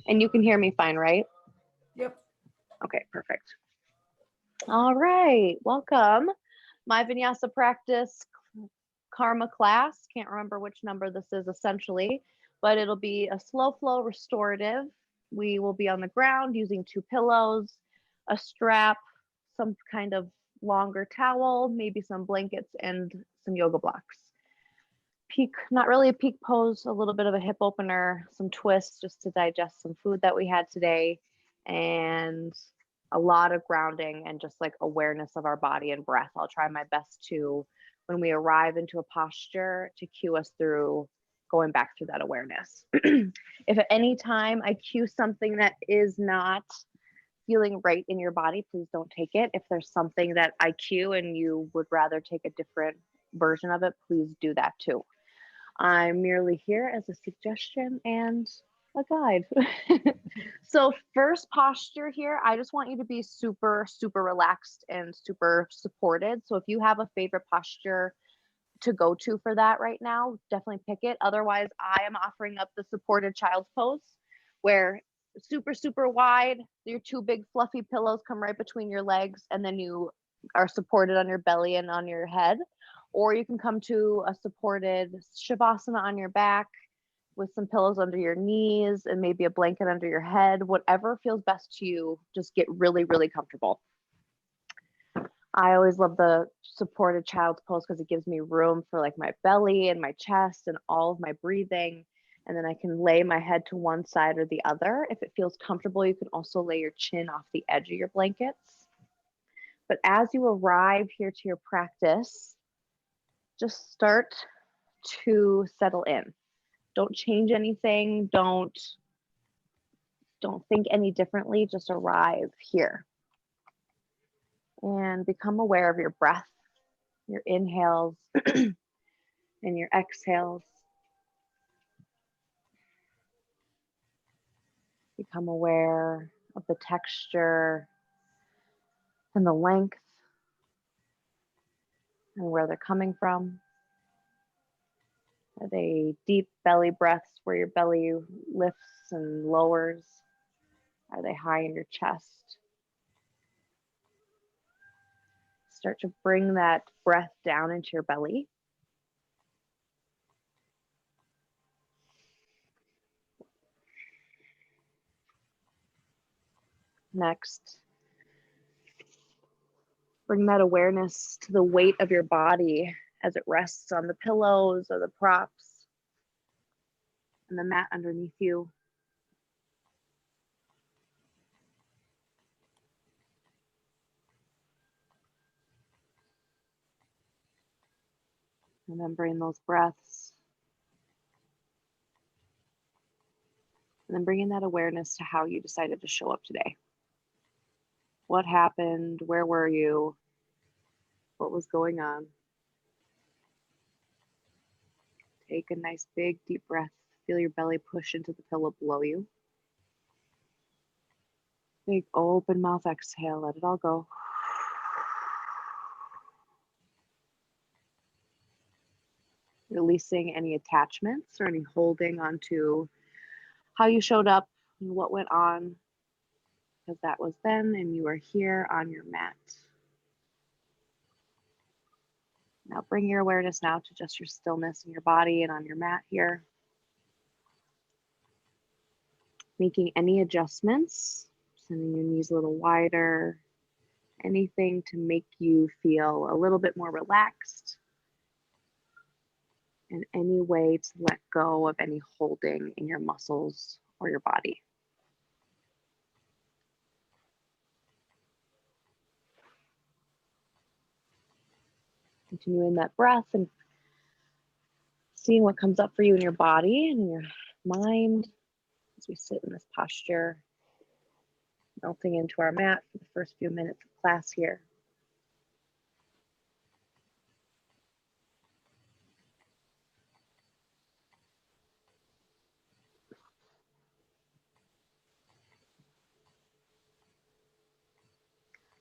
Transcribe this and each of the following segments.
And you can hear me fine, right? Yep. Okay, perfect. All right, welcome. My vinyasa practice karma class. Can't remember which number this is essentially, but it'll be a slow flow restorative. We will be on the ground using 2 pillows, a strap, some kind of longer towel, maybe some blankets and some yoga blocks. Peak, not really a peak pose, a little bit of a hip opener, some twists just to digest some food that we had today, and a lot of grounding and just like awareness of our body and breath. I'll try my best to, when we arrive into a posture, to cue us through going back through that awareness. If at any time I cue something that is not feeling right in your body, please don't take it. If there's something that I cue and you would rather take a different version of it, please do that too. I'm merely here as a suggestion and a guide. So first posture here, I just want you to be super, super relaxed and super supported. So if you have a favorite posture to go to for that right now, definitely pick it. Otherwise, I am offering up the supported child's pose, where super, super wide, your 2 big fluffy pillows come right between your legs, and then you are supported on your belly and on your head. Or you can come to a supported shavasana on your back with some pillows under your knees and maybe a blanket under your head. Whatever feels best to you, just get really, really comfortable. I always love the supported child's pose because it gives me room for like my belly and my chest and all of my breathing. And then I can lay my head to one side or the other. If it feels comfortable, you can also lay your chin off the edge of your blankets. But as you arrive here to your practice, just start to settle in. Don't change anything. Don't think any differently. Just arrive here and become aware of your breath, your inhales and your exhales. Become aware of the texture and the length and where they're coming from. Are they deep belly breaths where your belly lifts and lowers? Are they high in your chest? Start to bring that breath down into your belly. Next, bring that awareness to the weight of your body as it rests on the pillows or the props and the mat underneath you. Remembering those breaths. And then bringing that awareness to how you decided to show up today. What happened? Where were you? What was going on? Take a nice big deep breath. Feel your belly push into the pillow below you. Big open mouth exhale. Let it all go. Releasing any attachments or any holding onto how you showed up and what went on, because that was then and you are here on your mat. Now bring your awareness now to just your stillness in your body and on your mat here. Making any adjustments, sending your knees a little wider, anything to make you feel a little bit more relaxed, and any way to let go of any holding in your muscles or your body. Continuing that breath and seeing what comes up for you in your body and in your mind as we sit in this posture, melting into our mat for the first few minutes of class here.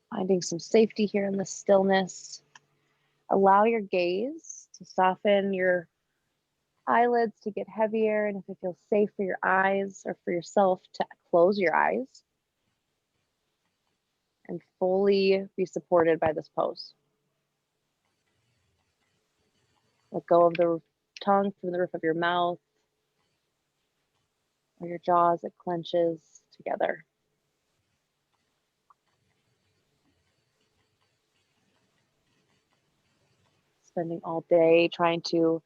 Finding some safety here in the stillness. Allow your gaze to soften your eyelids to get heavier, and if it feels safe for your eyes or for yourself to close your eyes and fully be supported by this pose. Let go of the tongue from the roof of your mouth or your jaws, it clenches together. Spending all day trying to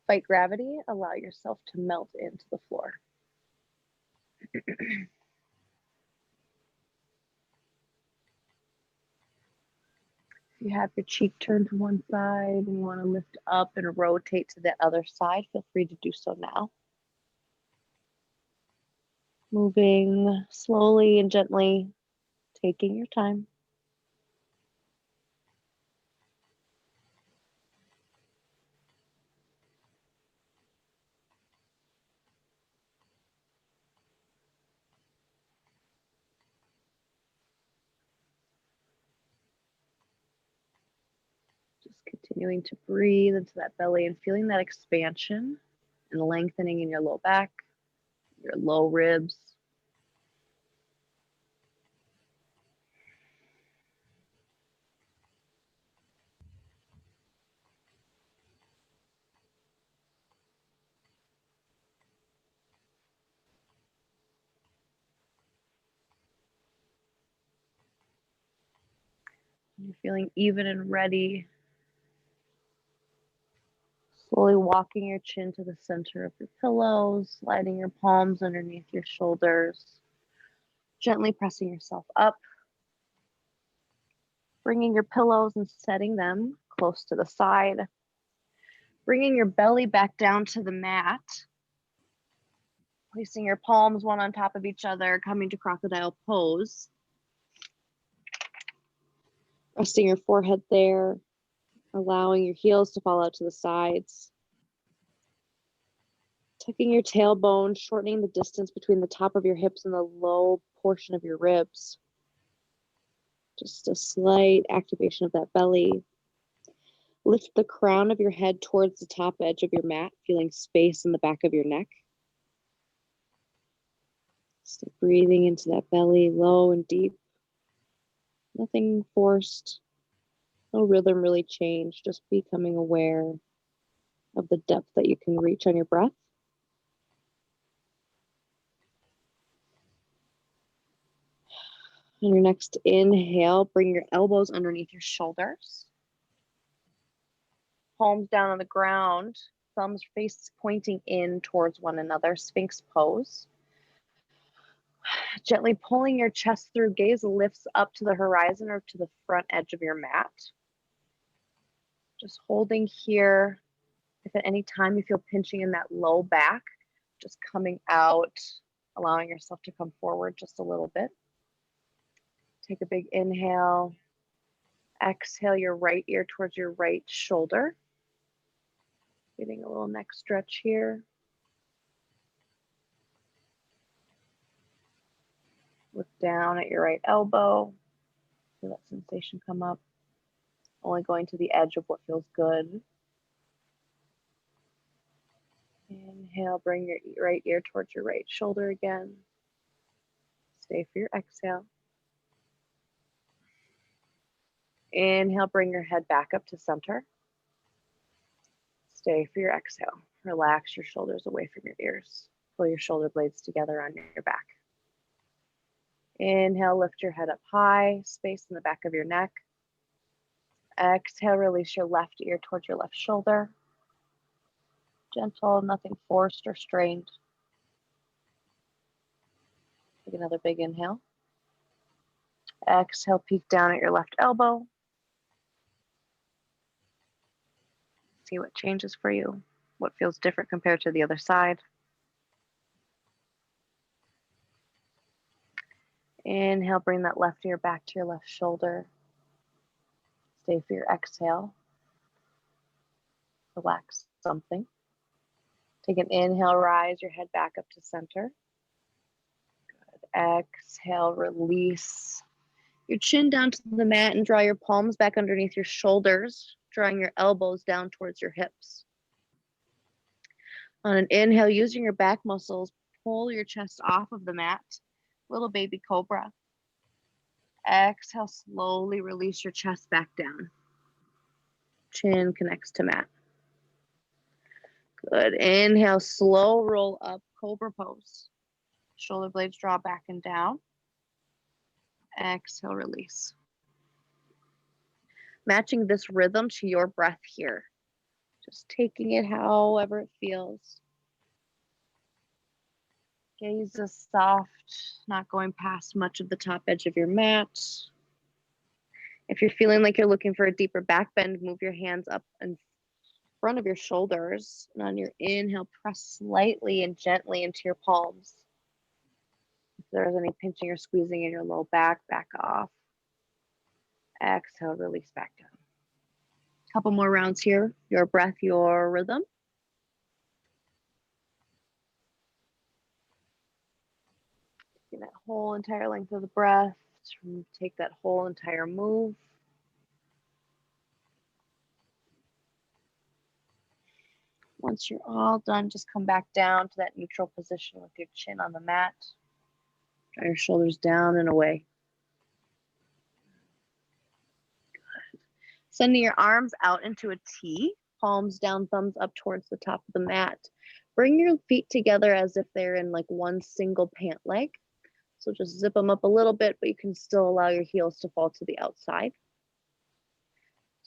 fight gravity, allow yourself to melt into the floor. If you have your cheek turned to one side and you want to lift up and rotate to the other side, feel free to do so now. Moving slowly and gently, taking your time. Just continuing to breathe into that belly and feeling that expansion and lengthening in your low back, your low ribs. You're feeling even and ready. Slowly walking your chin to the center of your pillows, sliding your palms underneath your shoulders, gently pressing yourself up, bringing your pillows and setting them close to the side, bringing your belly back down to the mat, placing your palms one on top of each other, coming to crocodile pose, resting your forehead there, allowing your heels to fall out to the sides, tucking your tailbone, shortening the distance between the top of your hips and the low portion of your ribs. Just a slight activation of that belly. Lift the crown of your head towards the top edge of your mat, feeling space in the back of your neck. Still breathing into that belly, low and deep. Nothing forced. No rhythm really changed. Just becoming aware of the depth that you can reach on your breath. On your next inhale, bring your elbows underneath your shoulders. Palms down on the ground, thumbs face pointing in towards one another, Sphinx pose. Gently pulling your chest through, gaze lifts up to the horizon or to the front edge of your mat. Just holding here. If at any time you feel pinching in that low back, just coming out, allowing yourself to come forward just a little bit. Take a big inhale. Exhale your right ear towards your right shoulder. Getting a little neck stretch here. Look down at your right elbow. Feel that sensation come up. Only going to the edge of what feels good. Inhale, bring your right ear towards your right shoulder again. Stay for your exhale. Inhale, bring your head back up to center. Stay for your exhale. Relax your shoulders away from your ears. Pull your shoulder blades together on your back. Inhale, lift your head up high, space in the back of your neck. Exhale, release your left ear towards your left shoulder. Gentle, nothing forced or strained. Take another big inhale. Exhale, peek down at your left elbow. See what changes for you, what feels different compared to the other side. Inhale, bring that left ear back to your left shoulder. Stay for your exhale. Relax something. Take an inhale, rise your head back up to center. Good. Exhale, release your chin down to the mat and draw your palms back underneath your shoulders, drawing your elbows down towards your hips. On an inhale, using your back muscles, pull your chest off of the mat. Little baby cobra. Exhale, slowly release your chest back down. Chin connects to mat. Good. Inhale, slow roll up, cobra pose. Shoulder blades draw back and down. Exhale, release. Matching this rhythm to your breath here. Just taking it however it feels. Gaze is soft, not going past much of the top edge of your mat. If you're feeling like you're looking for a deeper back bend, move your hands up in front of your shoulders. And on your inhale, press slightly and gently into your palms. If there's any pinching or squeezing in your low back, back off. Exhale, release back down. Couple more rounds here. Your breath, your rhythm. Taking that whole entire length of the breath. Take that whole entire move. Once you're all done, just come back down to that neutral position with your chin on the mat. Draw your shoulders down and away. Good. Sending your arms out into a T, palms down, thumbs up towards the top of the mat. Bring your feet together as if they're in like one single pant leg. So just zip them up a little bit, but you can still allow your heels to fall to the outside.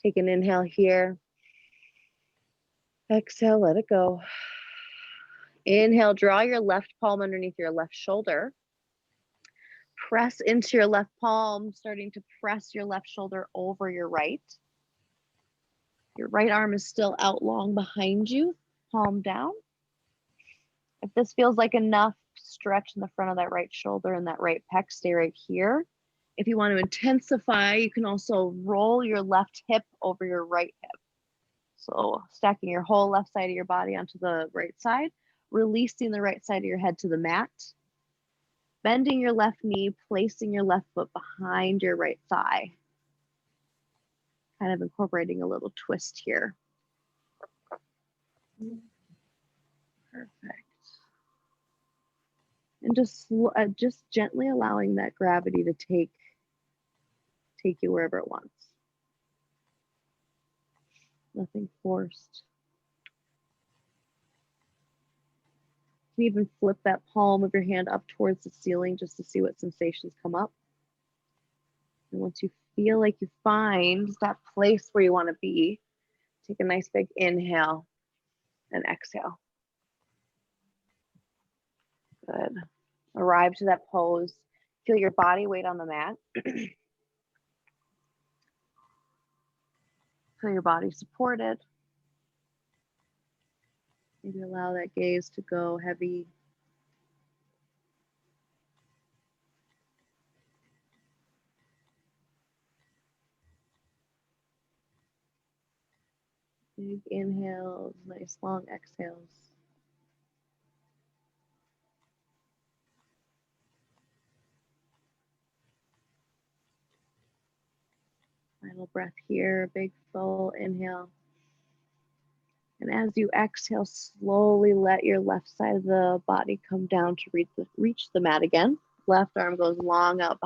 Take an inhale here. Exhale, let it go. Inhale, draw your left palm underneath your left shoulder. Press into your left palm, starting to press your left shoulder over your right. Your right arm is still out long behind you, palm down. If this feels like enough, stretch in the front of that right shoulder and that right pec, stay right here. If you want to intensify, you can also roll your left hip over your right hip. So stacking your whole left side of your body onto the right side, releasing the right side of your head to the mat, bending your left knee, placing your left foot behind your right thigh. Kind of incorporating a little twist here. Perfect. And just gently allowing that gravity to take you wherever it wants. Nothing forced. You can even flip that palm of your hand up towards the ceiling just to see what sensations come up. And once you feel like you find that place where you want to be, take a nice big inhale and exhale. Good. Arrive to that pose. Feel your body weight on the mat. Feel your body supported. Maybe allow that gaze to go heavy. Big inhales, nice long exhales. Final breath here, big full inhale. And as you exhale, slowly let your left side of the body come down to reach the mat again. Left arm goes long out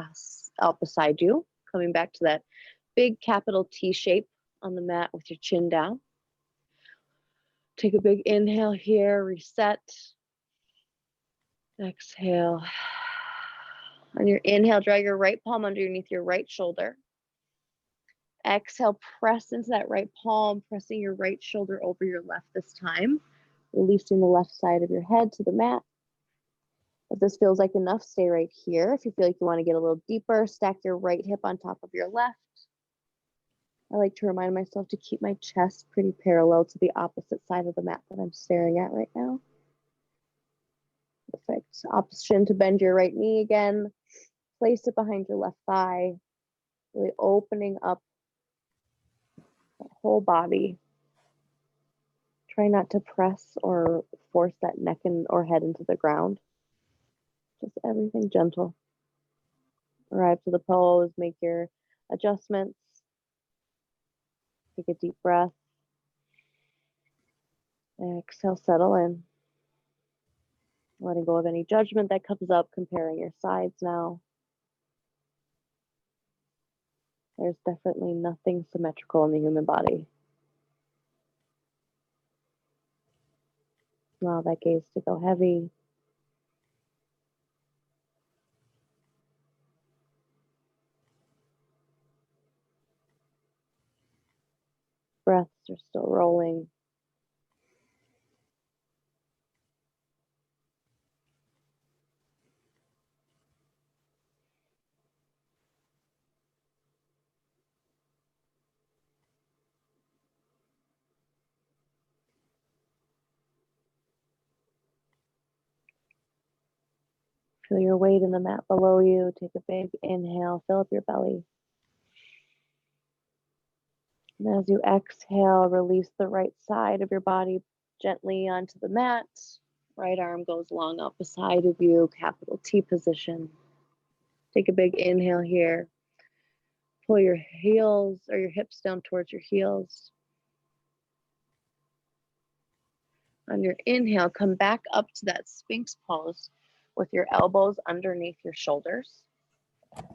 beside you, coming back to that big capital T shape on the mat with your chin down. Take a big inhale here, reset. Exhale. On your inhale, draw your right palm underneath your right shoulder. Exhale, press into that right palm, pressing your right shoulder over your left this time, releasing the left side of your head to the mat. If this feels like enough, stay right here. If you feel like you want to get a little deeper, stack your right hip on top of your left. I like to remind myself to keep my chest pretty parallel to the opposite side of the mat that I'm staring at right now. Perfect. Option to bend your right knee again. Place it behind your left thigh, really opening up the whole body. Try not to press or force that neck or head into the ground. Just everything gentle. Arrive to the pose, make your adjustments. Take a deep breath. Exhale, settle in. Letting go of any judgment that comes up, comparing your sides now. There's definitely nothing symmetrical in the human body. Allow that gaze to go heavy. Breaths are still rolling. Feel your weight in the mat below you. Take a big inhale, fill up your belly. And as you exhale, release the right side of your body gently onto the mat. Right arm goes long out beside of you, capital T position. Take a big inhale here. Pull your heels or your hips down towards your heels. On your inhale, come back up to that Sphinx pose with your elbows underneath your shoulders.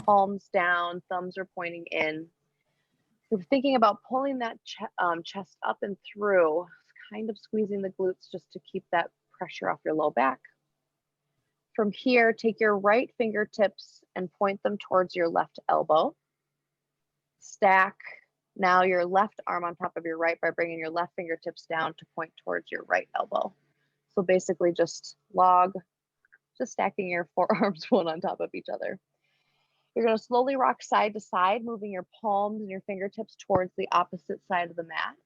Palms down, thumbs are pointing in. You're thinking about pulling that chest up and through, kind of squeezing the glutes just to keep that pressure off your low back. From here, take your right fingertips and point them towards your left elbow. Stack now your left arm on top of your right by bringing your left fingertips down to point towards your right elbow. So basically just stacking your forearms one on top of each other. You're going to slowly rock side to side, moving your palms and your fingertips towards the opposite side of the mat.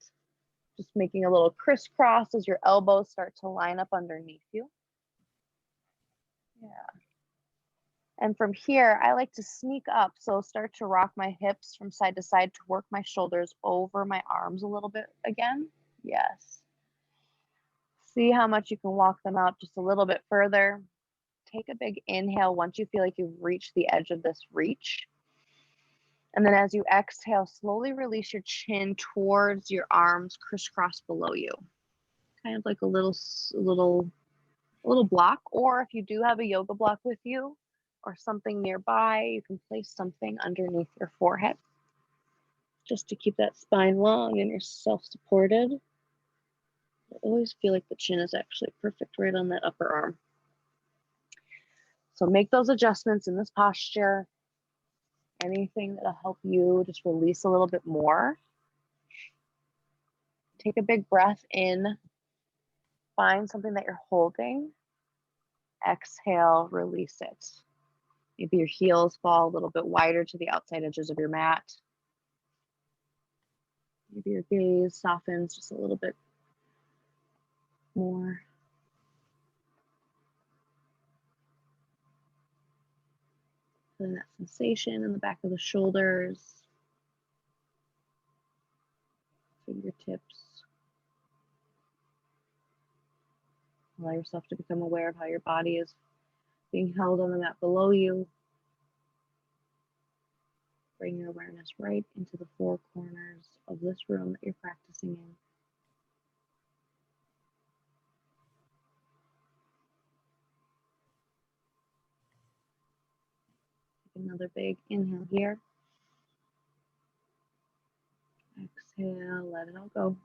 Just making a little crisscross as your elbows start to line up underneath you. Yeah. And from here, I like to sneak up. So start to rock my hips from side to side to work my shoulders over my arms a little bit again. Yes. See how much you can walk them out just a little bit further. Take a big inhale once you feel like you've reached the edge of this reach. And then as you exhale, slowly release your chin towards your arms crisscross below you. Kind of like a little block, or if you do have a yoga block with you or something nearby, you can place something underneath your forehead just to keep that spine long and you're self-supported. I always feel like the chin is actually perfect right on that upper arm. So make those adjustments in this posture. Anything that'll help you just release a little bit more. Take a big breath in. Find something that you're holding. Exhale, release it. Maybe your heels fall a little bit wider to the outside edges of your mat. Maybe your gaze softens just a little bit more. Feeling that sensation in the back of the shoulders, fingertips. Allow yourself to become aware of how your body is being held on the mat below you. Bring your awareness right into the four corners of this room that you're practicing in. Take another big inhale here. Exhale, let it all go.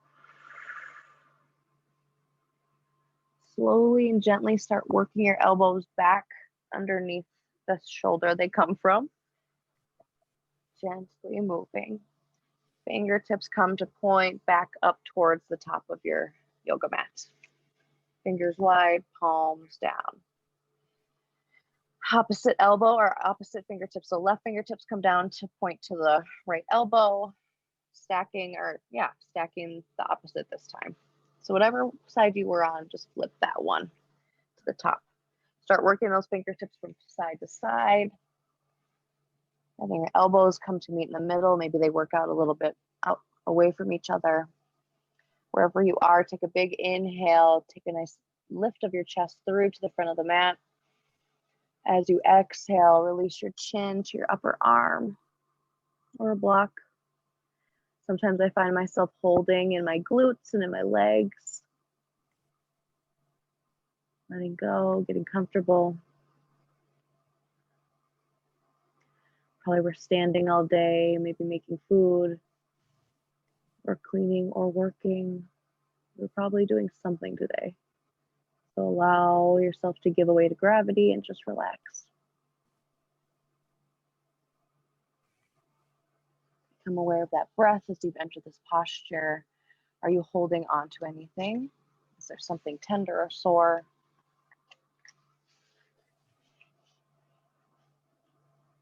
Slowly and gently start working your elbows back underneath the shoulder they come from. Gently moving. Fingertips come to point back up towards the top of your yoga mat. Fingers wide, palms down. Opposite elbow or opposite fingertips. So left fingertips come down to point to the right elbow. Stacking the opposite this time. So whatever side you were on, just flip that one to the top. Start working those fingertips from side to side. And then your elbows come to meet in the middle. Maybe they work out a little bit out away from each other. Wherever you are, take a big inhale. Take a nice lift of your chest through to the front of the mat. As you exhale, release your chin to your upper arm or a block. Sometimes I find myself holding in my glutes and in my legs. letting go, getting comfortable. Probably we're standing all day, maybe making food or cleaning or working. We're probably doing something today. So allow yourself to give away to gravity and just relax. Become aware of that breath as you've entered this posture. Are you holding on to anything? Is there something tender or sore?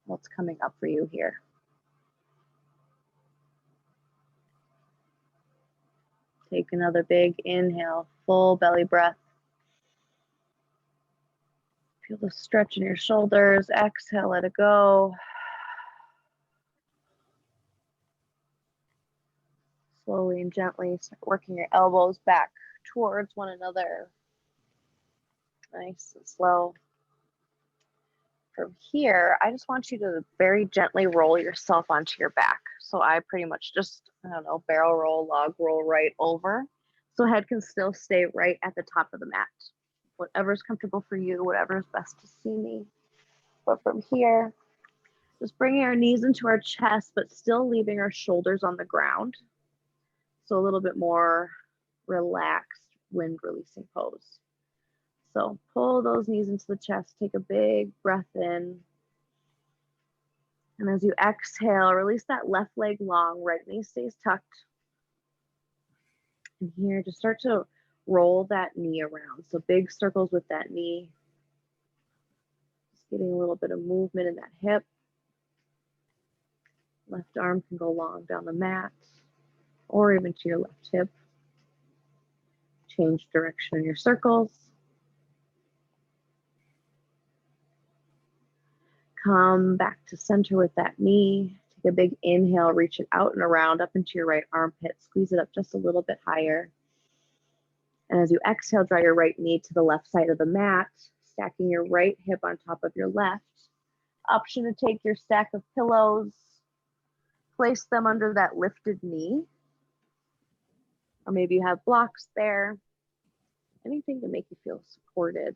What's coming up for you here? Take another big inhale, full belly breath. Feel the stretch in your shoulders. Exhale, let it go. Slowly and gently start working your elbows back towards one another. Nice and slow. From here, I just want you to very gently roll yourself onto your back. So I pretty much just, I don't know, barrel roll, log roll right over. So head can still stay right at the top of the mat. Whatever's comfortable for you, whatever's best to see me. But from here, just bringing our knees into our chest, but still leaving our shoulders on the ground. So a little bit more relaxed, wind releasing pose. So pull those knees into the chest, take a big breath in. And as you exhale, release that left leg long, right knee stays tucked. And here, just start to roll that knee around. So big circles with that knee. Just getting a little bit of movement in that hip. Left arm can go long down the mat or even to your left hip. Change direction in your circles. Come back to center with that knee. Take a big inhale, reach it out and around up into your right armpit. Squeeze it up just a little bit higher. And as you exhale, draw your right knee to the left side of the mat, stacking your right hip on top of your left. Option to take your stack of pillows, place them under that lifted knee. Or maybe you have blocks there. Anything to make you feel supported.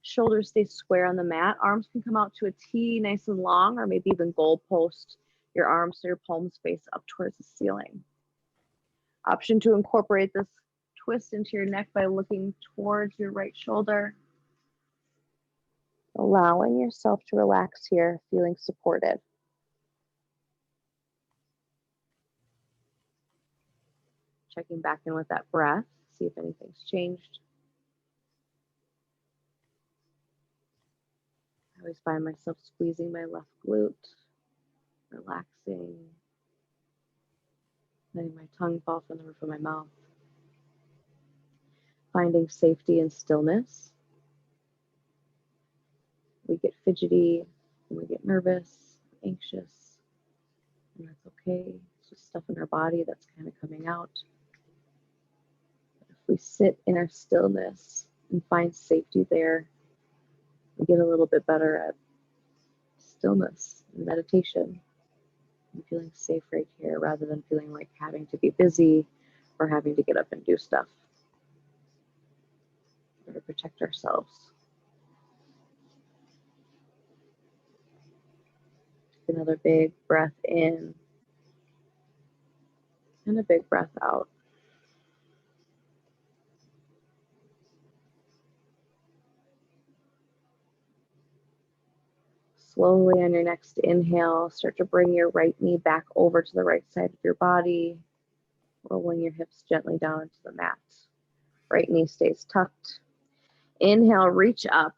Shoulders stay square on the mat. Arms can come out to a T, nice and long, or maybe even goalpost your arms so your palms face up towards the ceiling. Option to incorporate this twist into your neck by looking towards your right shoulder. Allowing yourself to relax here, feeling supported. Checking back in with that breath, see if anything's changed. I always find myself squeezing my left glute, relaxing, letting my tongue fall from the roof of my mouth. Finding safety and stillness. We get fidgety and we get nervous, anxious, and that's okay. It's just stuff in our body that's kind of coming out. But if we sit in our stillness and find safety there, we get a little bit better at stillness and meditation and feeling safe right here rather than feeling like having to be busy or having to get up and do stuff or to protect ourselves. Take another big breath in and a big breath out. Slowly on your next inhale, start to bring your right knee back over to the right side of your body, rolling your hips gently down into the mat. Right knee stays tucked. Inhale, reach up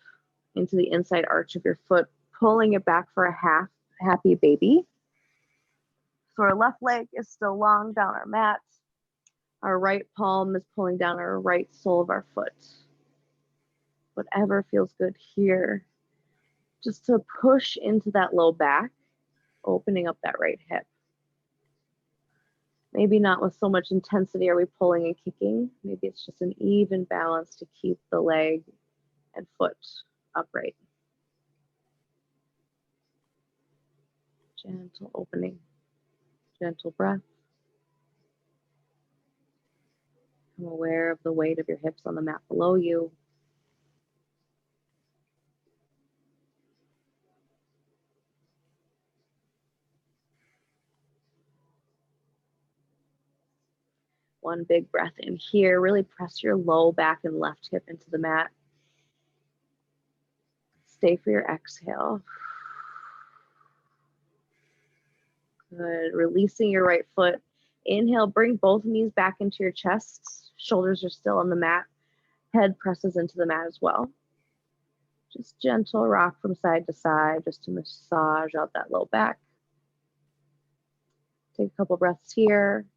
into the inside arch of your foot, pulling it back for a happy baby. So our left leg is still long down our mat. Our right palm is pulling down our right sole of our foot. Whatever feels good here. Just to push into that low back, opening up that right hip. Maybe not with so much intensity are we pulling and kicking. Maybe it's just an even balance to keep the leg and foot upright. Gentle opening, gentle breath. Become aware of the weight of your hips on the mat below you. One big breath in here. Really press your low back and left hip into the mat. Stay for your exhale. Good. Releasing your right foot. Inhale, bring both knees back into your chest. Shoulders are still on the mat. Head presses into the mat as well. Just gentle rock from side to side just to massage out that low back. Take a couple breaths here.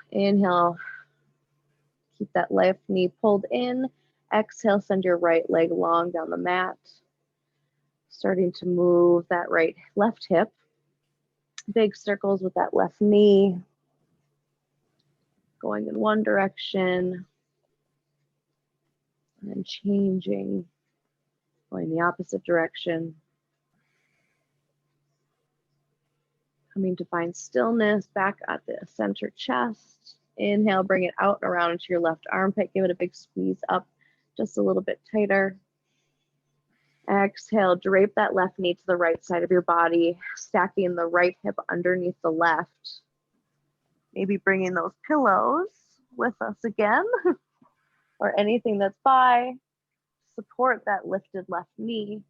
Inhale. Keep that left knee pulled in. Exhale, send your right leg long down the mat. Starting to move that left hip. Big circles with that left knee. Going in one direction. And then changing. Going the opposite direction. Coming to find stillness back at the center chest. Inhale, bring it out and around into your left armpit. Give it a big squeeze up, just a little bit tighter. Exhale, drape that left knee to the right side of your body, stacking the right hip underneath the left. Maybe bringing those pillows with us again, or anything that's by. Support that lifted left knee.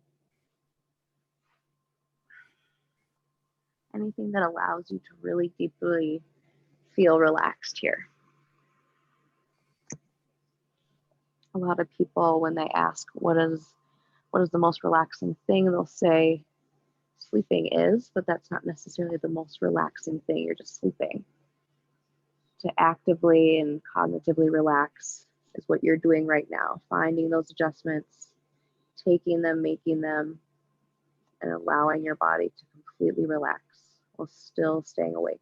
Anything that allows you to really deeply feel relaxed here. A lot of people, when they ask what is the most relaxing thing, they'll say sleeping is, but that's not necessarily the most relaxing thing. You're just sleeping. To actively and cognitively relax is what you're doing right now. Finding those adjustments, taking them, making them, and allowing your body to completely relax while still staying awake.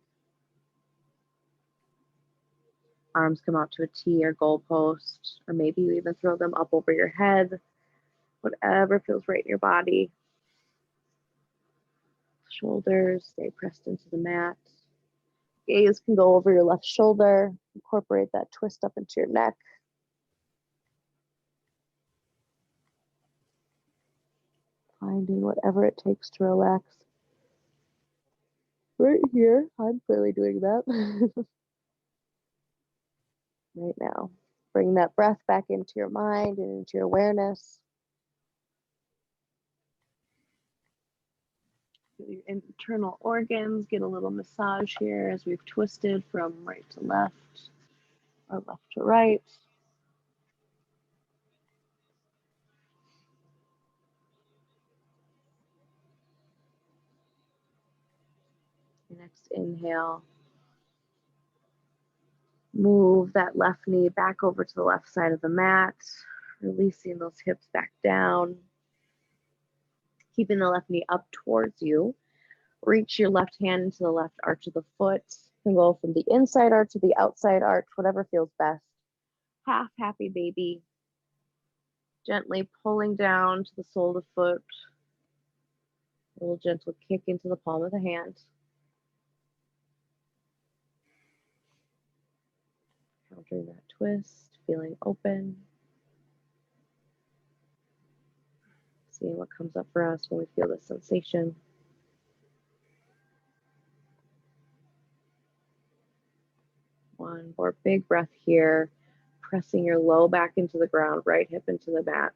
Arms come out to a T or goalpost, or maybe you even throw them up over your head. Whatever feels right in your body. Shoulders stay pressed into the mat. Gaze can go over your left shoulder. Incorporate that twist up into your neck. Finding whatever it takes to relax. Right here, I'm clearly doing that. Right now. Bring that breath back into your mind and into your awareness. Feel your internal organs. Get a little massage here as we've twisted from right to left or left to right. Next inhale. Move that left knee back over to the left side of the mat, releasing those hips back down. Keeping the left knee up towards you. Reach your left hand into the left arch of the foot. You can go from the inside arch to the outside arch, whatever feels best. Half happy baby. Gently pulling down to the sole of the foot. A little gentle kick into the palm of the hand. Countering that twist, feeling open. Seeing what comes up for us when we feel this sensation. One more big breath here. Pressing your low back into the ground, right hip into the mat.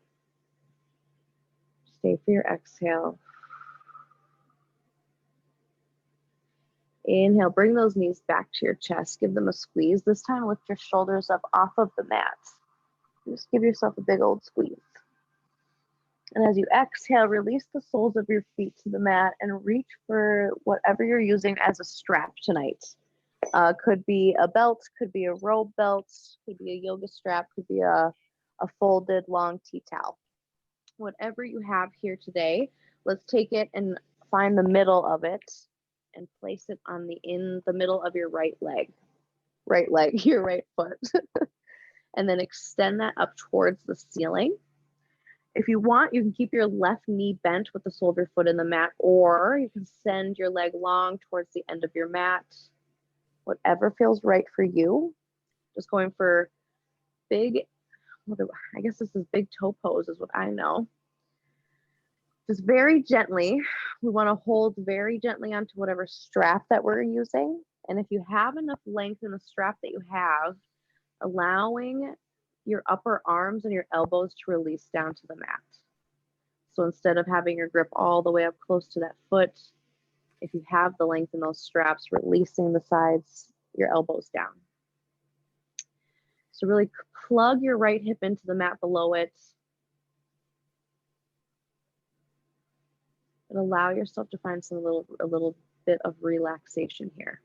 Stay for your exhale. Inhale, bring those knees back to your chest. Give them a squeeze. This time, lift your shoulders up off of the mat. Just give yourself a big old squeeze. And as you exhale, release the soles of your feet to the mat and reach for whatever you're using as a strap tonight. Could be a belt, could be a robe belt, could be a yoga strap, could be a folded long tea towel. Whatever you have here today, let's take it and find the middle of it and place it in the middle of your right leg, your right foot. And then extend that up towards the ceiling. If you want, you can keep your left knee bent with the sole of your foot in the mat, or you can send your leg long towards the end of your mat. Whatever feels right for you. Just going for big, I guess this is big toe pose is what I know. Just very gently, we want to hold very gently onto whatever strap that we're using And if you have enough length in the strap that you have, allowing your upper arms and your elbows to release down to the mat. So instead of having your grip all the way up close to that foot, if you have the length in those straps, releasing the sides, your elbows down. So really plug your right hip into the mat below it. And allow yourself to find a little bit of relaxation here.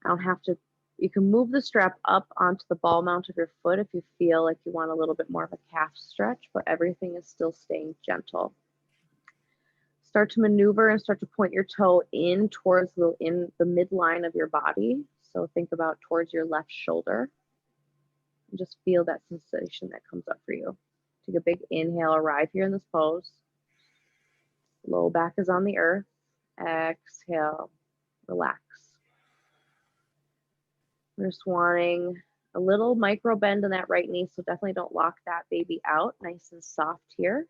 I don't have to, you can move the strap up onto the ball mount of your foot if you feel like you want a little bit more of a calf stretch, but everything is still staying gentle. Start to maneuver and start to point your toe in towards the midline of your body. So think about towards your left shoulder. And just feel that sensation that comes up for you. Take a big inhale, arrive here in this pose. Low back is on the earth. Exhale, relax. We're just wanting a little micro bend in that right knee, so definitely don't lock that baby out. Nice and soft here.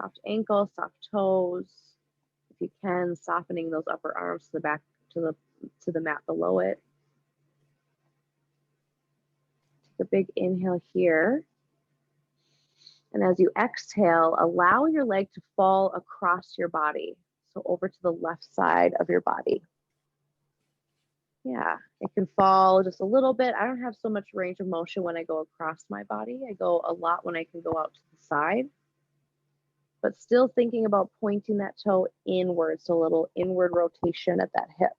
Soft ankle, soft toes. If you can, softening those upper arms to the back, to the mat below it. Take a big inhale here. And as you exhale, allow your leg to fall across your body. So over to the left side of your body. Yeah, it can fall just a little bit. I don't have so much range of motion when I go across my body. I go a lot when I can go out to the side. But still thinking about pointing that toe inward, so a little inward rotation at that hip.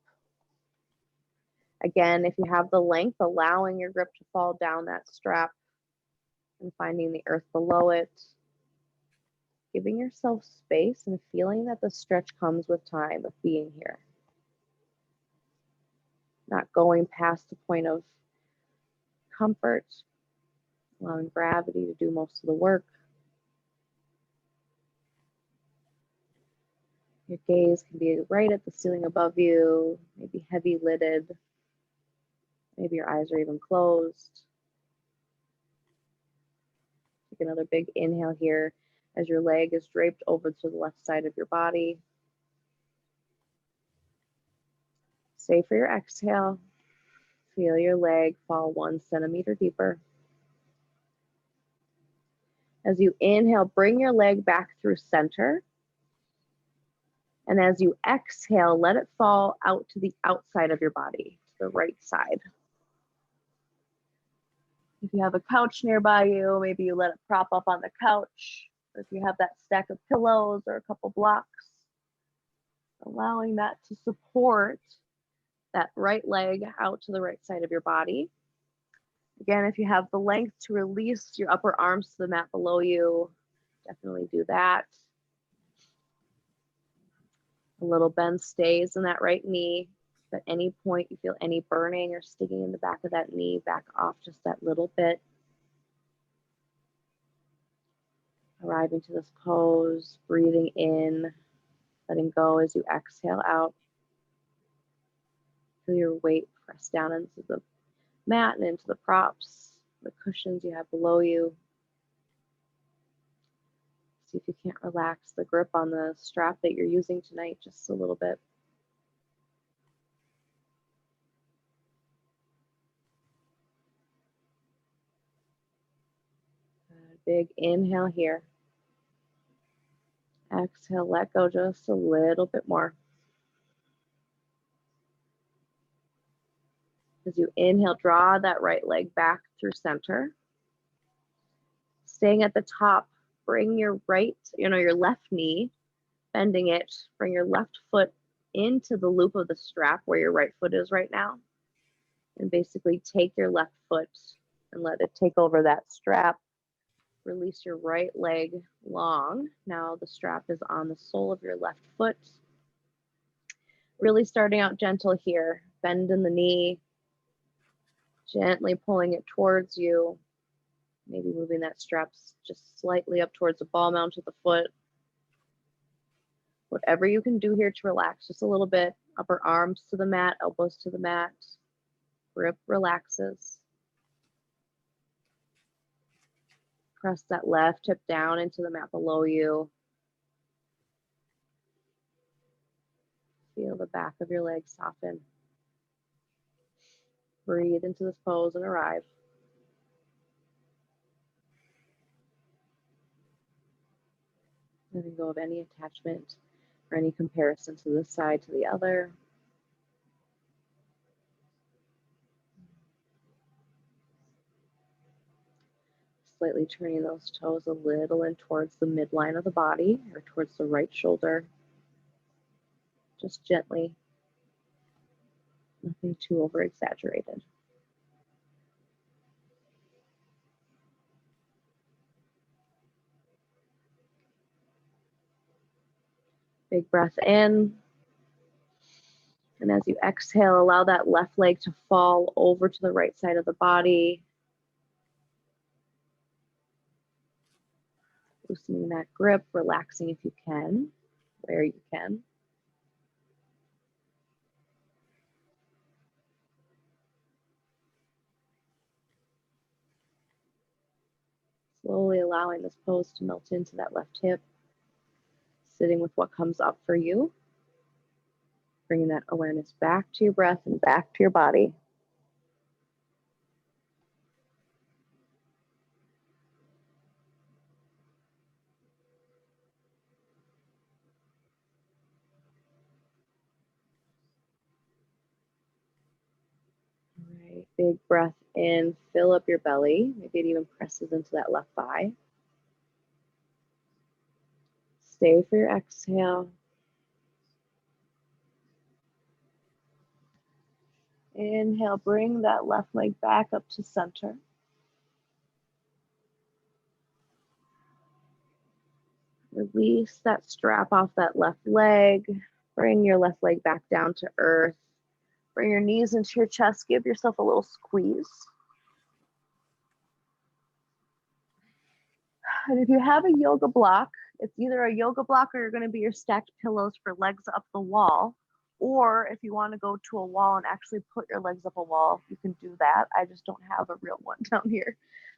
Again, if you have the length, allowing your grip to fall down that strap and finding the earth below it. Giving yourself space and feeling that the stretch comes with time of being here. Not going past the point of comfort, allowing gravity to do most of the work. Your gaze can be right at the ceiling above you, maybe heavy lidded. Maybe your eyes are even closed. Take another big inhale here as your leg is draped over to the left side of your body. Stay for your exhale. Feel your leg fall 1 centimeter deeper. As you inhale, bring your leg back through center. And as you exhale, let it fall out to the outside of your body, to the right side. If you have a couch nearby you, maybe you let it prop up on the couch. Or if you have that stack of pillows or a couple blocks, allowing that to support that right leg out to the right side of your body. Again, if you have the length to release your upper arms to the mat below you, definitely do that. A little bend stays in that right knee. If at any point you feel any burning or sticking in the back of that knee, back off just that little bit. Arriving to this pose, breathing in, letting go as you exhale out. Feel your weight press down into the mat and into the props, the cushions you have below you. See if you can't relax the grip on the strap that you're using tonight just a little bit. Big inhale here. Exhale, let go just a little bit more. As you inhale, draw that right leg back through center. Staying at the top, bring your your left knee, bending it, bring your left foot into the loop of the strap where your right foot is right now. And basically take your left foot and let it take over that strap. Release your right leg long. Now the strap is on the sole of your left foot. Really starting out gentle here. Bend in the knee. Gently pulling it towards you. Maybe moving that strap just slightly up towards the ball mount of the foot. Whatever you can do here to relax just a little bit. Upper arms to the mat, elbows to the mat. Grip relaxes. Press that left hip down into the mat below you. Feel the back of your legs soften. Breathe into this pose and arrive. Letting go of any attachment or any comparison to this side to the other. Slightly turning those toes a little in towards the midline of the body or towards the right shoulder. Just gently. Nothing too over exaggerated. Big breath in. And as you exhale, allow that left leg to fall over to the right side of the body. Loosening that grip, relaxing if you can, where you can. Slowly allowing this pose to melt into that left hip. Sitting with what comes up for you. Bringing that awareness back to your breath and back to your body. All right, big breath in, fill up your belly. Maybe it even presses into that left thigh. Stay for your exhale. Inhale, bring that left leg back up to center. Release that strap off that left leg. Bring your left leg back down to earth. Bring your knees into your chest. Give yourself a little squeeze. And if you have a yoga block, it's either a yoga block or you're going to be your stacked pillows for legs up the wall. Or if you want to go to a wall and actually put your legs up a wall, you can do that. I just don't have a real one down here.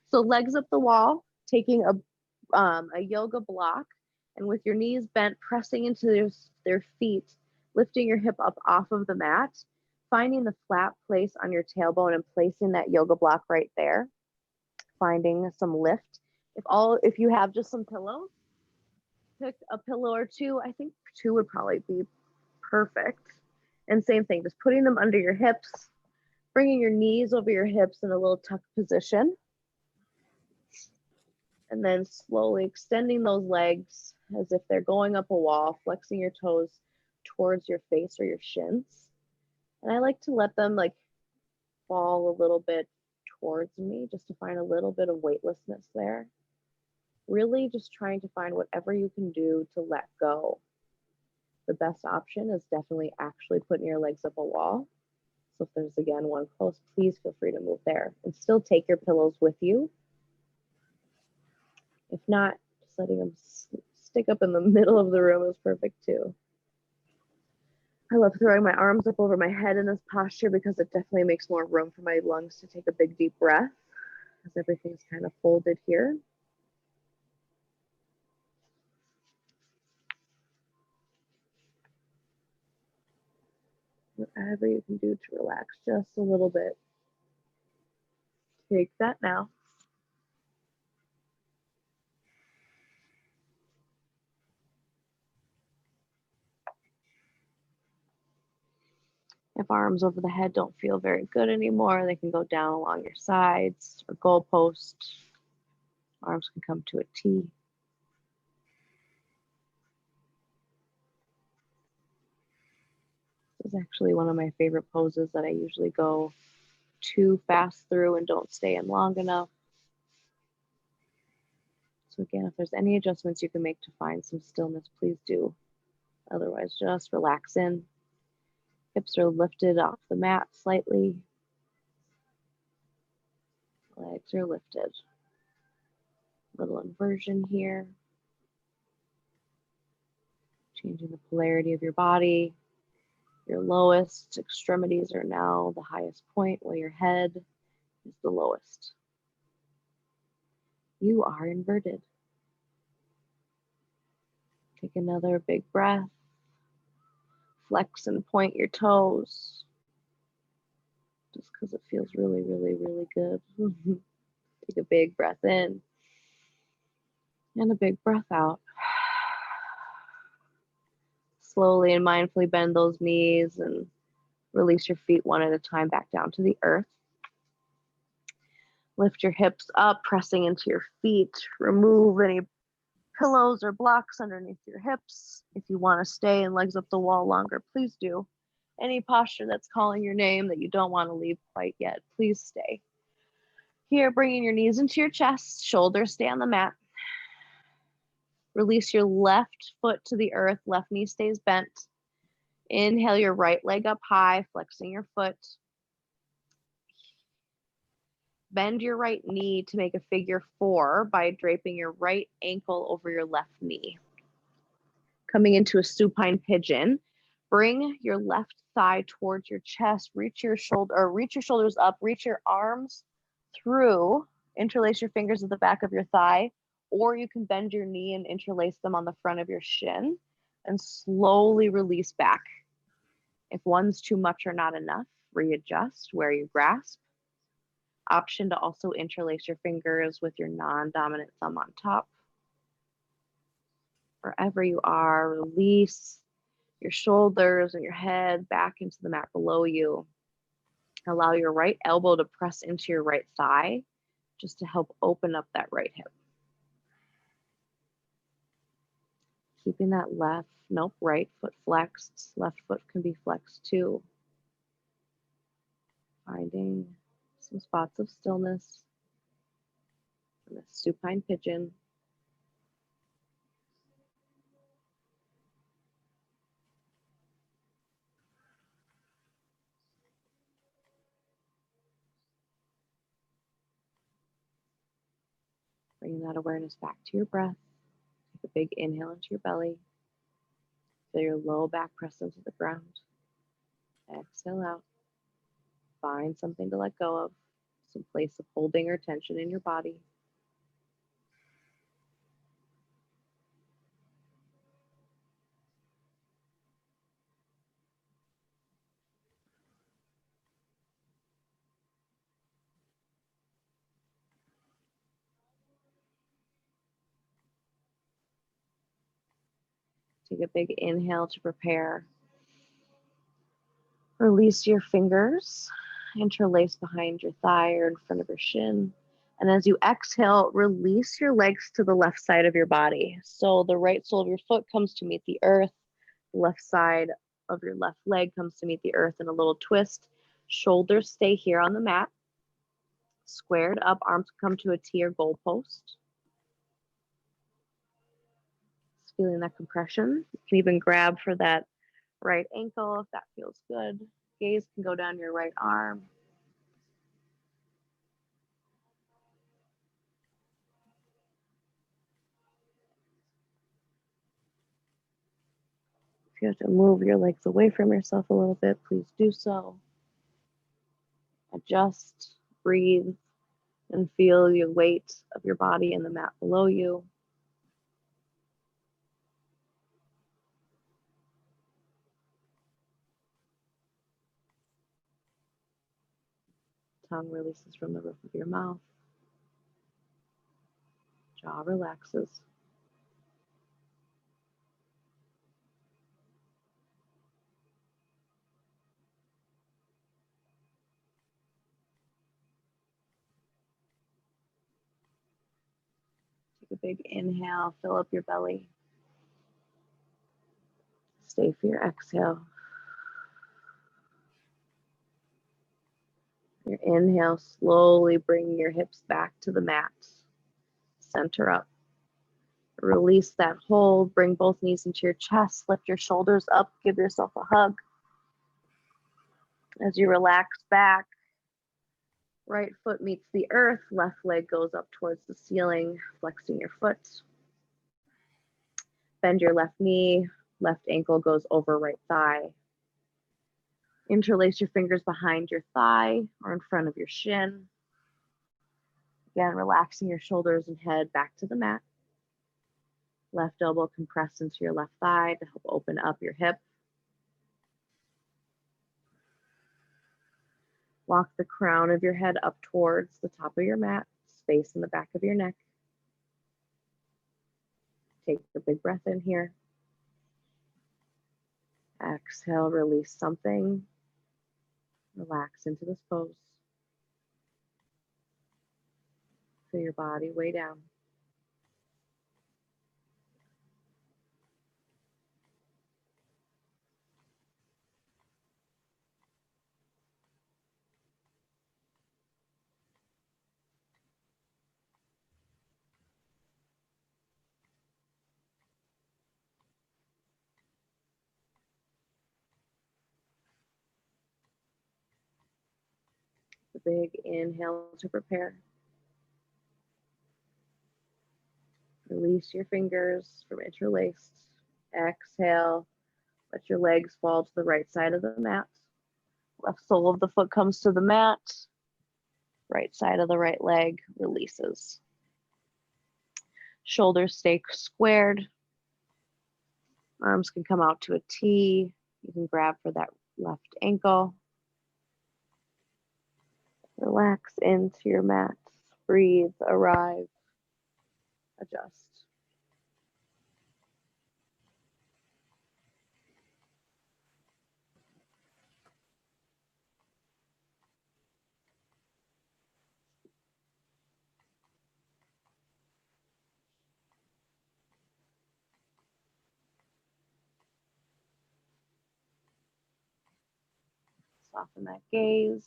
So legs up the wall, taking a yoga block, and with your knees bent, pressing into their feet, lifting your hip up off of the mat, finding the flat place on your tailbone and placing that yoga block right there, finding some lift. If you have just some pillows, pick a pillow or two. I think two would probably be perfect. And same thing, just putting them under your hips, bringing your knees over your hips in a little tuck position. And then slowly extending those legs as if they're going up a wall, flexing your toes towards your face or your shins. And I like to let them like fall a little bit towards me just to find a little bit of weightlessness there. Really just trying to find whatever you can do to let go. The best option is definitely actually putting your legs up a wall. So if there's again one close, please feel free to move there and still take your pillows with you. If not, just letting them stick up in the middle of the room is perfect too. I love throwing my arms up over my head in this posture because it definitely makes more room for my lungs to take a big deep breath as everything's kind of folded here. Whatever you can do to relax just a little bit. Take that now. If arms over the head don't feel very good anymore, they can go down along your sides or goalposts. Arms can come to a T. This is actually one of my favorite poses that I usually go too fast through and don't stay in long enough. So again, if there's any adjustments you can make to find some stillness, please do. Otherwise, just relax in. Hips are lifted off the mat slightly. Legs are lifted. Little inversion here. Changing the polarity of your body. Your lowest extremities are now the highest point, while your head is the lowest. You are inverted. Take another big breath. Flex and point your toes, just because it feels really, really, really good. Take a big breath in and a big breath out. Slowly and mindfully bend those knees and release your feet one at a time back down to the earth. Lift your hips up, pressing into your feet. Remove any pillows or blocks underneath your hips. If you want to stay and legs up the wall longer, please do. Any posture that's calling your name that you don't want to leave quite yet, please stay. Here, bringing your knees into your chest, shoulders stay on the mat. Release your left foot to the earth, left knee stays bent. Inhale your right leg up high, flexing your foot. Bend your right knee to make a figure 4 by draping your right ankle over your left knee. Coming into a supine pigeon, bring your left thigh towards your chest, reach your shoulders up, reach your arms through, interlace your fingers at the back of your thigh, or you can bend your knee and interlace them on the front of your shin and slowly release back. If one's too much or not enough, readjust where you grasp. Option to also interlace your fingers with your non-dominant thumb on top. Wherever you are, release your shoulders and your head back into the mat below you. Allow your right elbow to press into your right thigh just to help open up that right hip. Keeping that right foot flexed. Left foot can be flexed too. Finding some spots of stillness in the supine pigeon. Bringing that awareness back to your breath. Take a big inhale into your belly. Feel your low back press into the ground. Exhale out. Find something to let go of, some place of holding or tension in your body. Take a big inhale to prepare. Release your fingers, interlace behind your thigh or in front of your shin. And as you exhale, release your legs to the left side of your body. So the right sole of your foot comes to meet the earth. The left side of your left leg comes to meet the earth in a little twist. Shoulders stay here on the mat. Squared up, arms come to a T or goalpost. Just feeling that compression. You can even grab for that right ankle if that feels good. Gaze can go down your right arm. If you have to move your legs away from yourself a little bit, please do so. Adjust, breathe, and feel your weight of your body in the mat below you. Tongue releases from the roof of your mouth. Jaw relaxes. Take a big inhale, fill up your belly. Stay for your exhale. Your inhale, slowly bring your hips back to the mat. Center up. Release that hold. Bring both knees into your chest. Lift your shoulders up. Give yourself a hug. As you relax back, right foot meets the earth. Left leg goes up towards the ceiling, flexing your foot. Bend your left knee. Left ankle goes over right thigh. Interlace your fingers behind your thigh or in front of your shin. Again, relaxing your shoulders and head back to the mat. Left elbow compressed into your left thigh to help open up your hip. Walk the crown of your head up towards the top of your mat, space in the back of your neck. Take a big breath in here. Exhale, release something. Relax into this pose. Feel your body way down. A big inhale to prepare. Release your fingers from interlaced. Exhale, let your legs fall to the right side of the mat. Left sole of the foot comes to the mat. Right side of the right leg releases. Shoulders stay squared. Arms can come out to a T. You can grab for that left ankle. Relax into your mat. Breathe, arrive, adjust. Soften that gaze.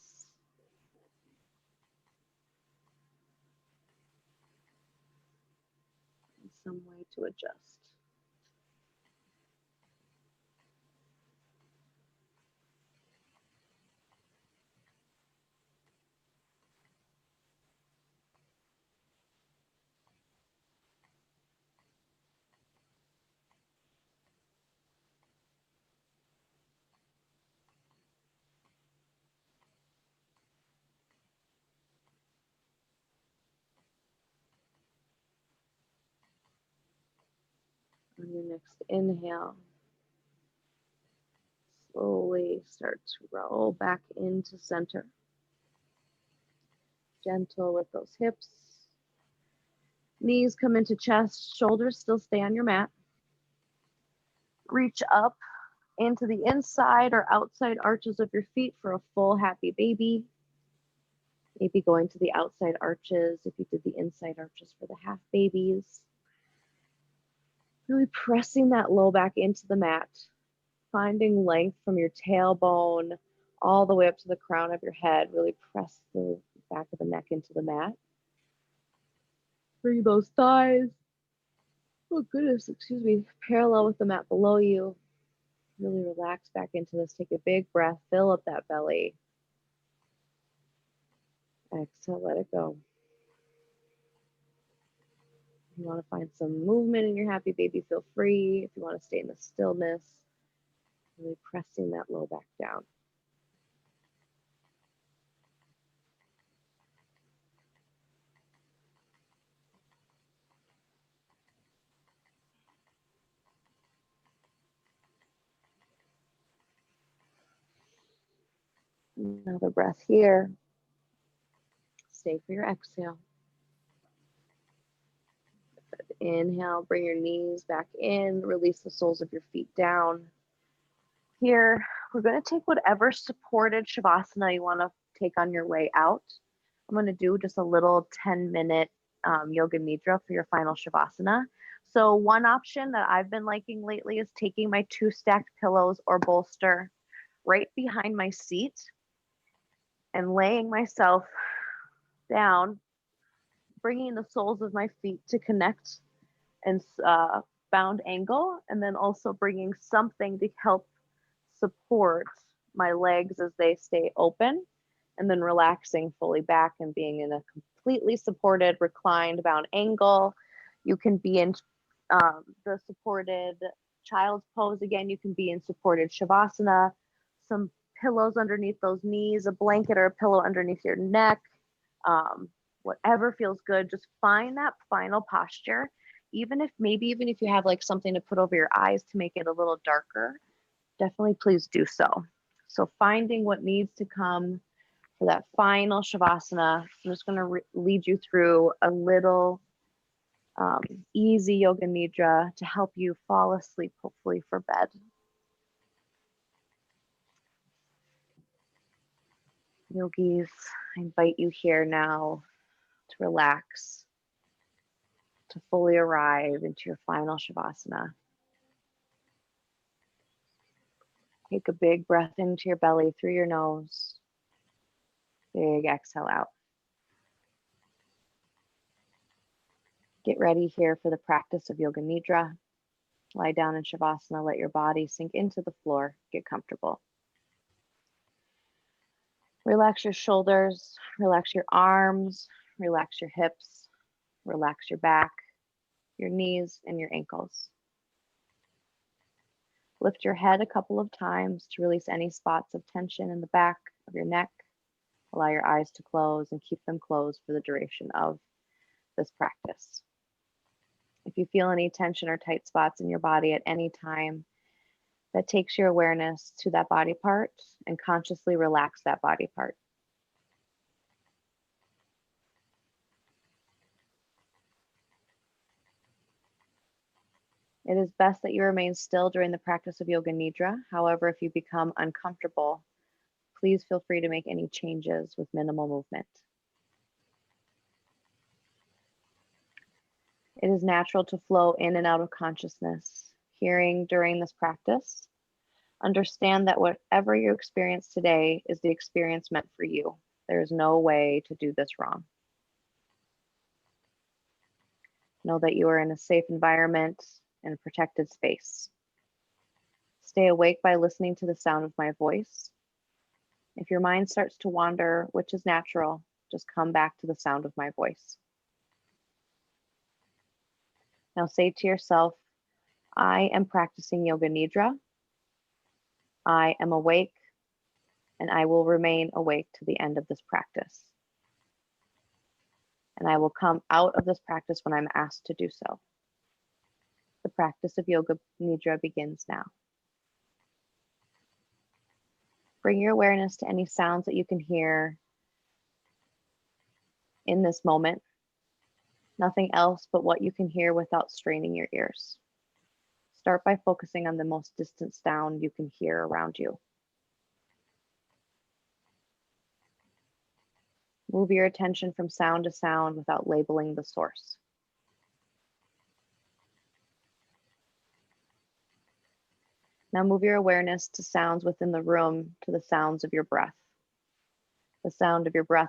And some way to adjust. On your next inhale, slowly start to roll back into center. Gentle with those hips. Knees come into chest, shoulders still stay on your mat. Reach up into the inside or outside arches of your feet for a full happy baby. Maybe going to the outside arches if you did the inside arches for the half babies. Really pressing that low back into the mat, finding length from your tailbone all the way up to the crown of your head. Really press the back of the neck into the mat. Bring those thighs, oh goodness, excuse me, parallel with the mat below you. Really relax back into this. Take a big breath, fill up that belly. Exhale, let it go. If you want to find some movement in your happy baby, feel free. If you want to stay in the stillness, really pressing that low back down. Another breath here. Stay for your exhale. Inhale, bring your knees back in, release the soles of your feet down. Here, we're going to take whatever supported shavasana you want to take on your way out. I'm going to do just a little 10-minute Yoga Nidra for your final shavasana. So one option that I've been liking lately is taking my 2 stacked pillows or bolster right behind my seat and laying myself down, bringing the soles of my feet to connect and bound angle, and then also bringing something to help support my legs as they stay open, and then relaxing fully back and being in a completely supported, reclined, bound angle. You can be in the supported child's pose again. You can be in supported shavasana, some pillows underneath those knees, a blanket or a pillow underneath your neck, whatever feels good. Just find that final posture. Even if you have like something to put over your eyes to make it a little darker, definitely please do so. So finding what needs to come For that final Shavasana, I'm just going to lead you through a little easy Yoga Nidra to help you fall asleep, hopefully for bed. Yogis, I invite you here now to relax, to fully arrive into your final Shavasana. Take a big breath into your belly through your nose. Big exhale out. Get ready here for the practice of Yoga Nidra. Lie down in Shavasana, let your body sink into the floor, get comfortable. Relax your shoulders, relax your arms, relax your hips, relax your back, your knees, and your ankles. Lift your head a couple of times to release any spots of tension in the back of your neck. Allow your eyes to close and keep them closed for the duration of this practice. If you feel any tension or tight spots in your body at any time, that takes your awareness to that body part and consciously relax that body part. It is best that you remain still during the practice of Yoga Nidra. However, if you become uncomfortable, please feel free to make any changes with minimal movement. It is natural to flow in and out of consciousness. Hearing during this practice, understand that whatever you experience today is the experience meant for you. There is no way to do this wrong. Know that you are in a safe environment and a protected space. Stay awake by listening to the sound of my voice. If your mind starts to wander, which is natural, just come back to the sound of my voice. Now say to yourself, I am practicing Yoga Nidra. I am awake, and I will remain awake to the end of this practice. And I will come out of this practice when I'm asked to do so. The practice of Yoga Nidra begins now. Bring your awareness to any sounds that you can hear in this moment. Nothing else but what you can hear without straining your ears. Start by focusing on the most distant sound you can hear around you. Move your attention from sound to sound without labeling the source. Now move your awareness to sounds within the room, to the sounds of your breath. The sound of your breath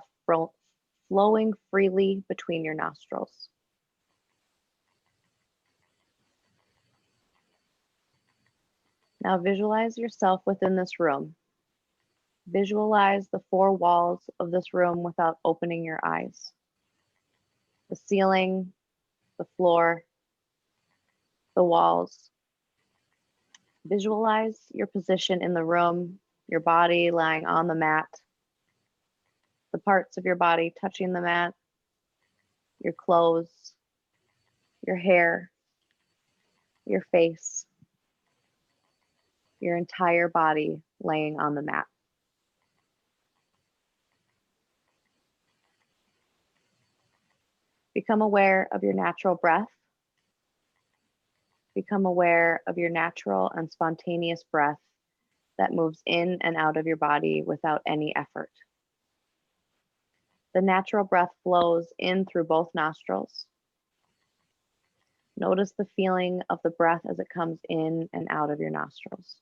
flowing freely between your nostrils. Now visualize yourself within this room. Visualize the four walls of this room without opening your eyes. The ceiling, the floor, the walls. Visualize your position in the room, your body lying on the mat, the parts of your body touching the mat, your clothes, your hair, your face, your entire body laying on the mat. Become aware of your natural breath. Become aware of your natural and spontaneous breath that moves in and out of your body without any effort. The natural breath flows in through both nostrils. Notice the feeling of the breath as it comes in and out of your nostrils.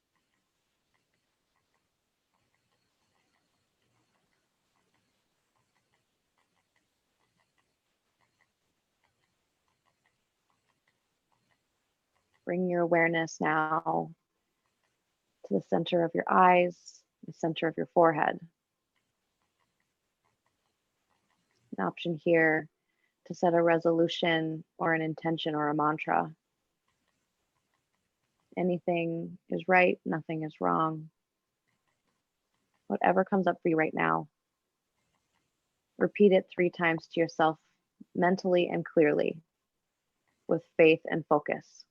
Bring your awareness now to the center of your eyes, the center of your forehead. An option here to set a resolution or an intention or a mantra. Anything is right, nothing is wrong. Whatever comes up for you right now. Repeat it 3 times to yourself mentally and clearly with faith and focus.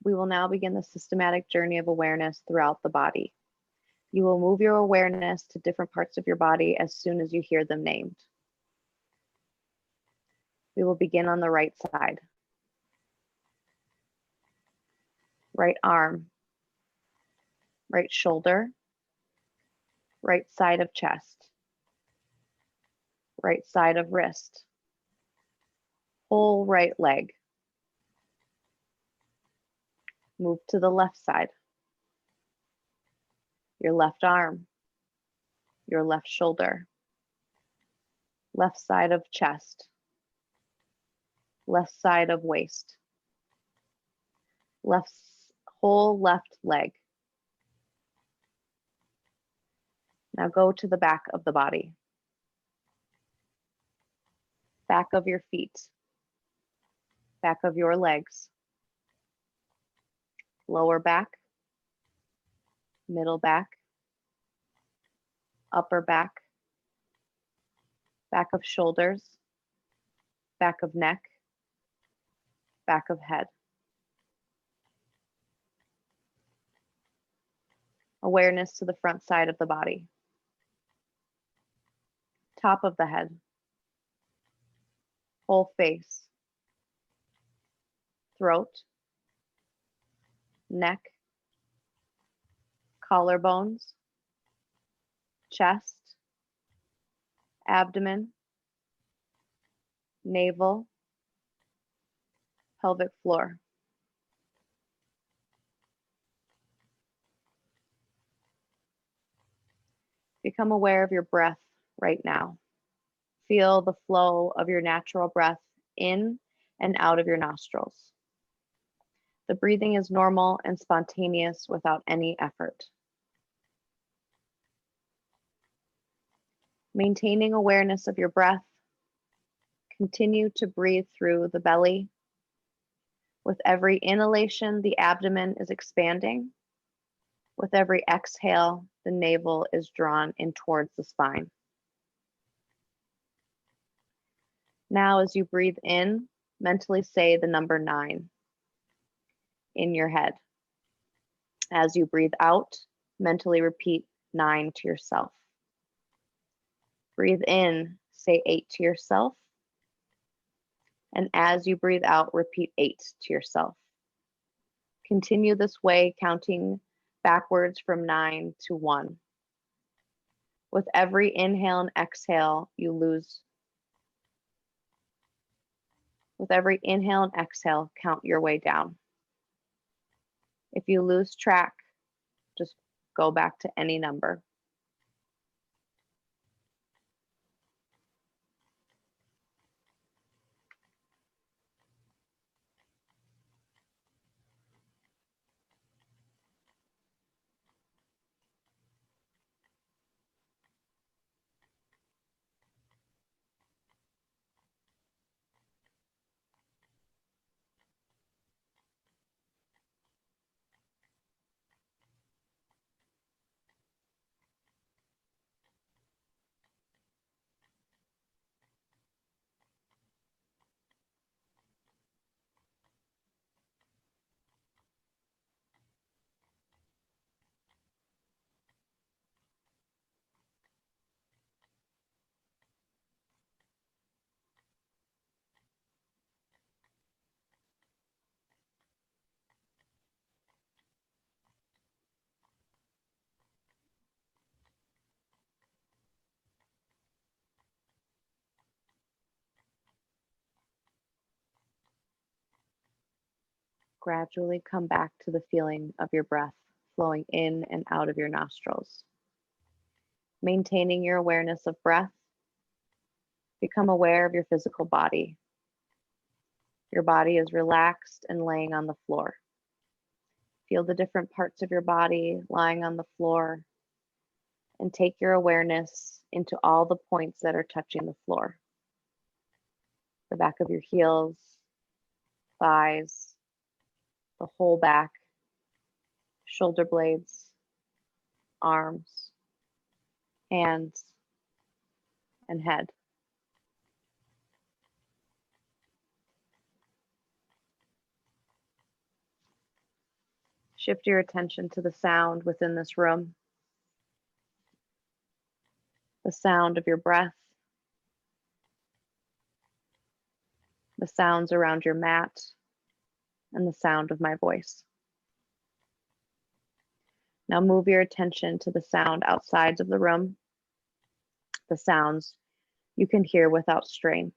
We will now begin the systematic journey of awareness throughout the body. You will move your awareness to different parts of your body as soon as you hear them named. We will begin on the right side. Right arm, right shoulder, right side of chest, right side of wrist, whole right leg. Move to the left side. Your left arm, your left shoulder, left side of chest, left side of waist, left whole left leg. Now go to the back of the body. Back of your feet, back of your legs, lower back, middle back, upper back, back of shoulders, back of neck, back of head. Awareness to the front side of the body. Top of the head, whole face, throat, neck, collarbones, chest, abdomen, navel, pelvic floor. Become aware of your breath right now. Feel the flow of your natural breath in and out of your nostrils. The breathing is normal and spontaneous without any effort. Maintaining awareness of your breath, continue to breathe through the belly. With every inhalation, the abdomen is expanding. With every exhale, the navel is drawn in towards the spine. Now, as you breathe in, mentally say the number 9 in your head. As you breathe out, mentally repeat 9 to yourself. Breathe in, say 8 to yourself. And as you breathe out, repeat 8 to yourself. Continue this way, counting backwards from 9 to 1. With every inhale and exhale, With every inhale and exhale, count your way down. If you lose track, just go back to any number. Gradually come back to the feeling of your breath flowing in and out of your nostrils. Maintaining your awareness of breath, become aware of your physical body. Your body is relaxed and laying on the floor. Feel the different parts of your body lying on the floor and take your awareness into all the points that are touching the floor. The back of your heels, thighs, the whole back, shoulder blades, arms, hands, and head. Shift your attention to the sound within this room, the sound of your breath, the sounds around your mat, and the sound of my voice. Now move your attention to the sound outside of the room, the sounds you can hear without strain.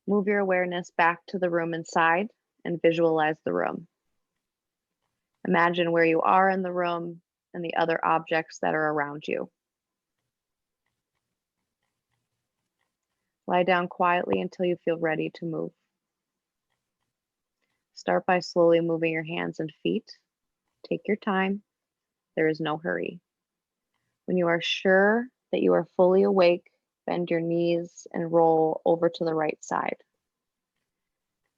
Move your awareness back to the room inside and visualize the room. Imagine where you are in the room and the other objects that are around you. Lie down quietly until you feel ready to move. Start by slowly moving your hands and feet. Take your time. There is no hurry. When you are sure that you are fully awake, bend your knees and roll over to the right side.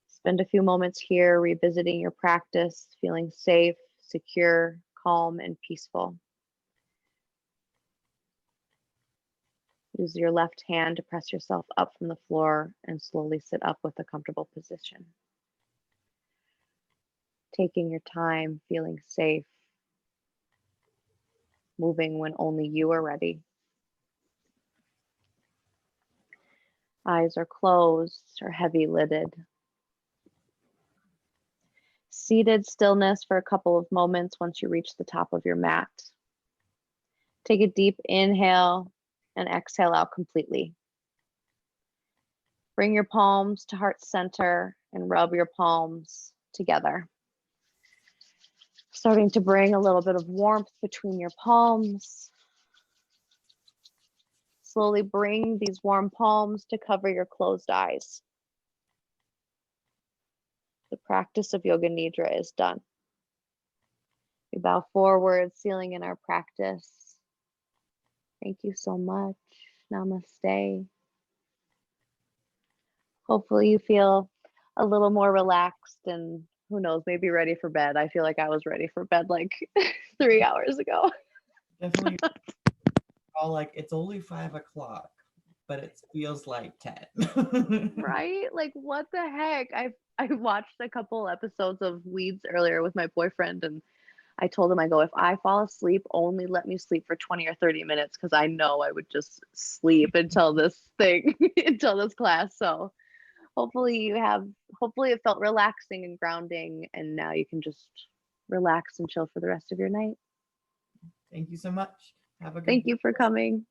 Spend a few moments here revisiting your practice, feeling safe, secure, calm, and peaceful. Use your left hand to press yourself up from the floor and slowly sit up with a comfortable position. Taking your time, feeling safe, moving when only you are ready. Eyes are closed or heavy lidded. Seated stillness for a couple of moments once you reach the top of your mat. Take a deep inhale and exhale out completely. Bring your palms to heart center and rub your palms together. Starting to bring a little bit of warmth between your palms. Slowly bring these warm palms to cover your closed eyes. The practice of Yoga Nidra is done. We bow forward, sealing in our practice. Thank you so much. Namaste. Hopefully you feel a little more relaxed and who knows, maybe ready for bed. I feel like I was ready for bed like 3 hours ago. Definitely. All like, it's only 5 o'clock, but it feels like 10. Right? Like, what the heck? I watched a couple episodes of Weeds earlier with my boyfriend, and I told him, I go, if I fall asleep, only let me sleep for 20 or 30 minutes because I know I would just sleep until this thing, until this class. So hopefully it felt relaxing and grounding, and now you can just relax and chill for the rest of your night. Thank you so much. Have a good Thank you for coming.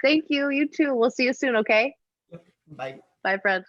Thank you. You too. We'll see you soon, okay? Yep. Bye. Bye, friends.